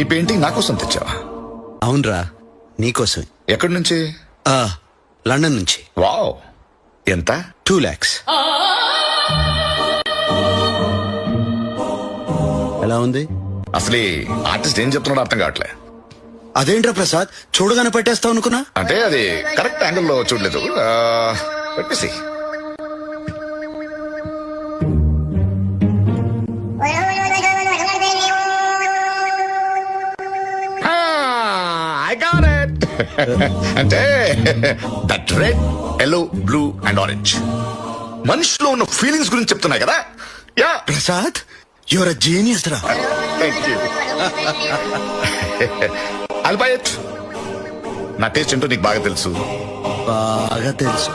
ఈ పెయింటింగ్ నా కోసం తెచ్చావా? అవునరా, నీకోసమే. ఎక్కడి నుంచి? లండన్ నుంచి. వావ్, ఎంత? 2 lakhs. ఎలా ఉంది? అసలు ఆర్టిస్ట్ ఏం చెప్తున్నాడో అర్థం కావట్లే. అదేంట్రా ప్రసాద్, చూడగానే పెట్టేస్తావు అనుకున్నా. అంటే అది కరెక్ట్ యాంగిల్లో చూడలేదు. పెట్టేసి అంటే that red, yellow, blue and orange మనిషిలో ఉన్న ఫీలింగ్స్ గురించి చెప్తున్నాయి కదా. Yeah Prasad, your a genius రా. Thank you. I'll buy it. నా టేస్ట్ ఏంటో నీకు బాగా తెలుసు. బాగా తెలుసు.